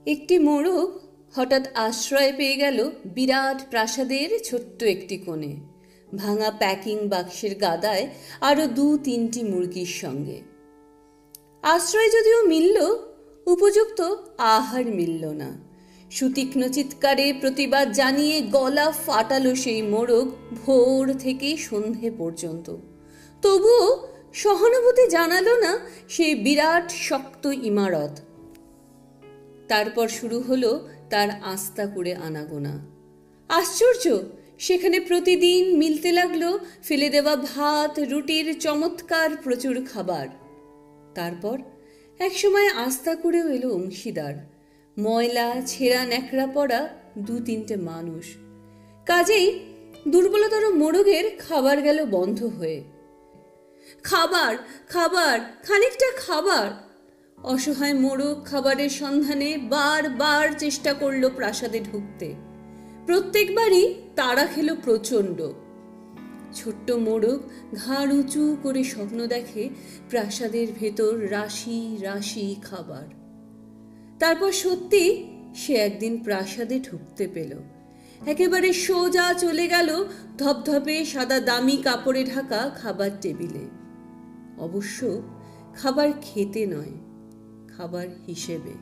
একটি মোড়ক হঠাৎ আশ্রয় পেয়ে গেল বিরাট প্রাসাদের ছোট্ট একটি কোণে, ভাঙা প্যাকিং বাক্সের গাদায় আরো 2-3টি মুরগির সঙ্গে। আশ্রয় যদিও মিলল, উপযুক্ত আহার মিলল না। সুতীক্ষ্ণ চিৎকারে প্রতিবাদ জানিয়ে গলা ফাটালো সেই মোড়ক ভোর থেকে সন্ধে পর্যন্ত। তবুও সহানুভূতি জানালো না সেই বিরাট শক্ত ইমারত। তারপর শুরু হলো তার আস্তা করে আনাগোনা। আশ্চর্য, সেখানে প্রতিদিন মিলতে লাগলো ফেলে দেওয়া ভাত, রুটির চমৎকার প্রচুর খাবার। তারপর একসময় আস্তা করেও এলো অংশীদার, ময়লা ছেঁড়া ন্যাকড়া পড়া 2-3টে মানুষ। কাজেই দুর্বলতর মোড়কের খাবার গেল বন্ধ হয়ে। খাবার, খাবার, খানিকটা খাবার। অসহায় মোড়ক খাবারের সন্ধানে বারবার চেষ্টা করলো প্রাসাদে ঢুকতে। প্রত্যেকবারই তাড়া খেলো প্রচণ্ড। ছোট্ট মোড়ক ঘাড় উঁচু করে স্বপ্ন দেখে প্রাসাদের ভেতর রাশি রাশি খাবার। তারপর সত্যি সে একদিন প্রাসাদে ঢুকতে পেল। একেবারে সোজা চলে গেল ধপধপে সাদা দামি কাপড়ে ঢাকা খাবার টেবিলে। অবশ্য খাবার খেতে নয়, খাবার হিসেবে।